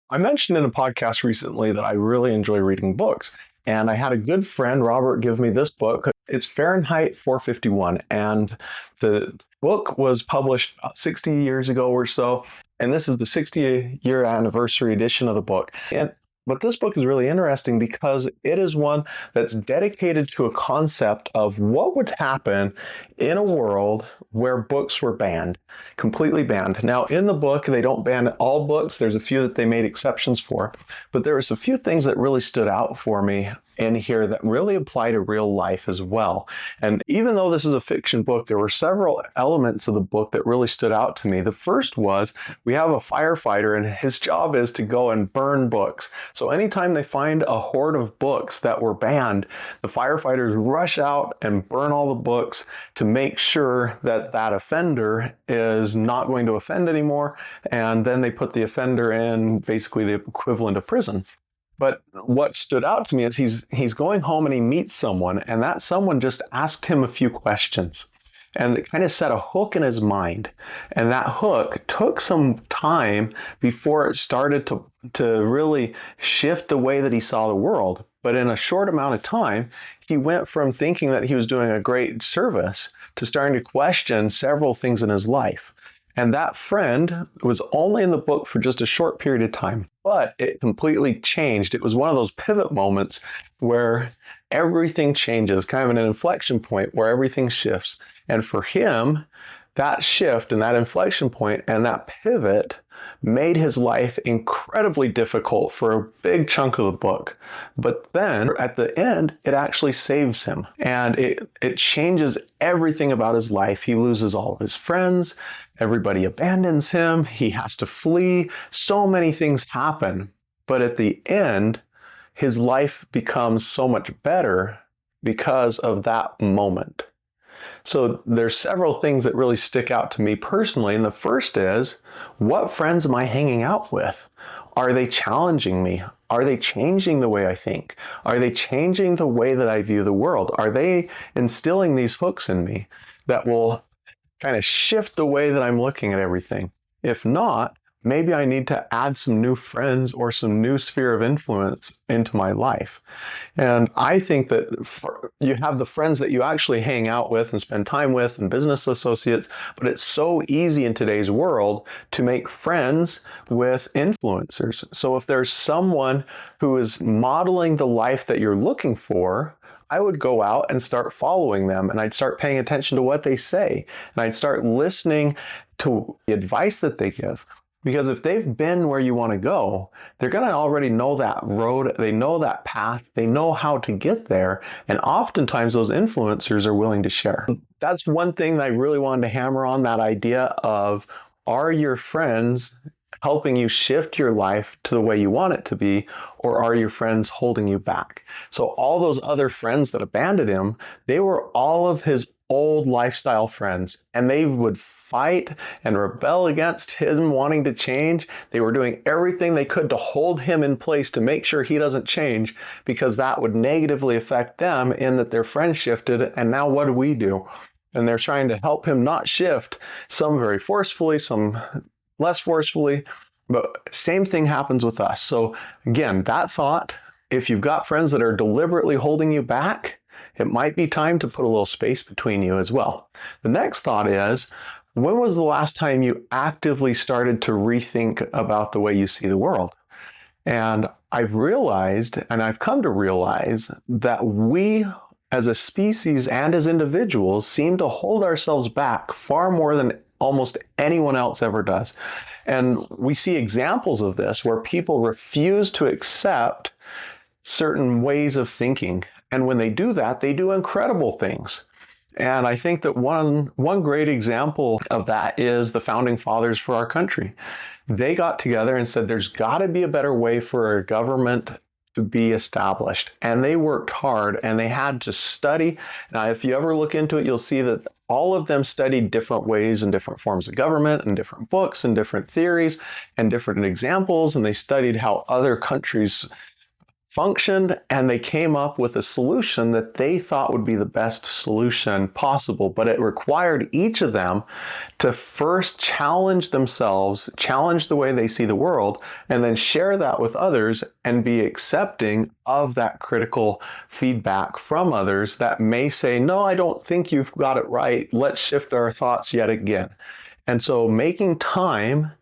I mentioned in a podcast recently that I really enjoy reading books. And I had a good friend, Robert, give me this book. It's Fahrenheit 451. And the book was published 60 years ago or so. And this is the 60-year anniversary edition of the book. But this book is really interesting because it is one that's dedicated to a concept of what would happen in a world where books were banned, completely banned. Now, in the book, they don't ban all books. There's a few that they made exceptions for, but there was a few things that really stood out for me in here that really apply to real life as well. And even though this is a fiction book, there were several elements of the book that really stood out to me. The first was we have a firefighter, and his job is to go and burn books. So anytime they find a hoard of books that were banned, the firefighters rush out and burn all the books to make sure that that offender is not going to offend anymore. And then they put the offender in basically the equivalent of prison. But what stood out to me is he's going home and he meets someone, and that someone just asked him a few questions. And it kind of set a hook in his mind. And that hook took some time before it started to really shift the way that he saw the world. But in a short amount of time, he went from thinking that he was doing a great service to starting to question several things in his life. And that friend was only in the book for just a short period of time, but it completely changed. It was one of those pivot moments where everything changes, kind of an inflection point where everything shifts. And for him, that shift and that inflection point and that pivot made his life incredibly difficult for a big chunk of the book. But then at the end, it actually saves him. And it changes everything about his life. He loses all of his friends. Everybody abandons him. He has to flee. So many things happen. But at the end, his life becomes so much better because of that moment. So there's several things that really stick out to me personally. And the first is, what friends am I hanging out with? Are they challenging me? Are they changing the way I think? Are they changing the way that I view the world? Are they instilling these hooks in me that will kind of shift the way that I'm looking at everything? If not, maybe I need to add some new friends or some new sphere of influence into my life. And I think that you have the friends that you actually hang out with and spend time with and business associates, but it's so easy in today's world to make friends with influencers. So if there's someone who is modeling the life that you're looking for, I would go out and start following them, and I'd start paying attention to what they say, and I'd start listening to the advice that they give. Because if they've been where you want to go, they're going to already know that road, they know that path, they know how to get there, and oftentimes those influencers are willing to share. That's one thing that I really wanted to hammer on, that idea of, are your friends helping you shift your life to the way you want it to be, or are your friends holding you back? So all those other friends that abandoned him, they were all of his old lifestyle friends, and they would fight and rebel against him wanting to change. They were doing everything they could to hold him in place to make sure he doesn't change, because that would negatively affect them in that their friends shifted. And now what do? And they're trying to help him not shift, some very forcefully, some less forcefully, but same thing happens with us. So again, that thought, if you've got friends that are deliberately holding you back, it might be time to put a little space between you as well. The next thought is, when was the last time you actively started to rethink about the way you see the world? And I've realized, and I've come to realize, that we as a species and as individuals seem to hold ourselves back far more than almost anyone else ever does. And we see examples of this where people refuse to accept certain ways of thinking. And when they do that, they do incredible things. And I think that one great example of that is the founding fathers for our country. They got together and said, there's got to be a better way for a government to be established. And they worked hard, and they had to study. Now, if you ever look into it, you'll see that all of them studied different ways and different forms of government and different books and different theories and different examples. And they studied how other countries functioned, and they came up with a solution that they thought would be the best solution possible. But it required each of them to first challenge themselves, challenge the way they see the world, and then share that with others and be accepting of that critical feedback from others that may say, no, I don't think you've got it right. Let's shift our thoughts yet again. And so making time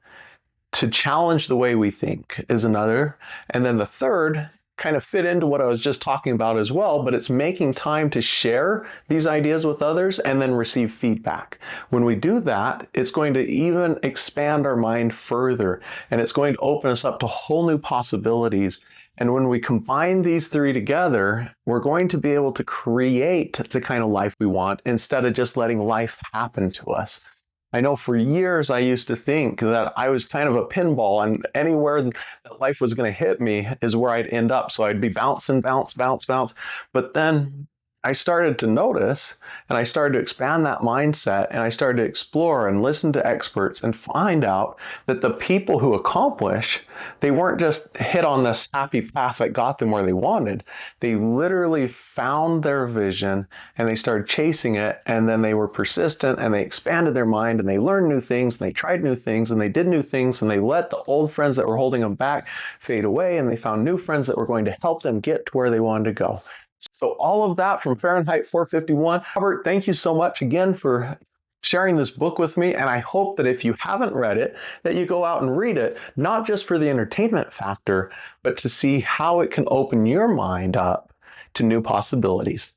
to challenge the way we think is another. And then the third kind of fit into what I was just talking about as well, but it's making time to share these ideas with others and then receive feedback. When we do that, it's going to even expand our mind further, and it's going to open us up to whole new possibilities. And when we combine these three together, we're going to be able to create the kind of life we want instead of just letting life happen to us. I know for years I used to think that I was kind of a pinball, and anywhere that life was going to hit me is where I'd end up. So I'd be bouncing, bounce, bounce, bounce. But then I started to notice, and I started to expand that mindset, and I started to explore and listen to experts and find out that the people who accomplish, they weren't just hit on this happy path that got them where they wanted. They literally found their vision and they started chasing it, and then they were persistent and they expanded their mind and they learned new things and they tried new things and they did new things and they let the old friends that were holding them back fade away, and they found new friends that were going to help them get to where they wanted to go. So all of that from Fahrenheit 451. Robert, thank you so much again for sharing this book with me. And I hope that if you haven't read it, that you go out and read it, not just for the entertainment factor, but to see how it can open your mind up to new possibilities.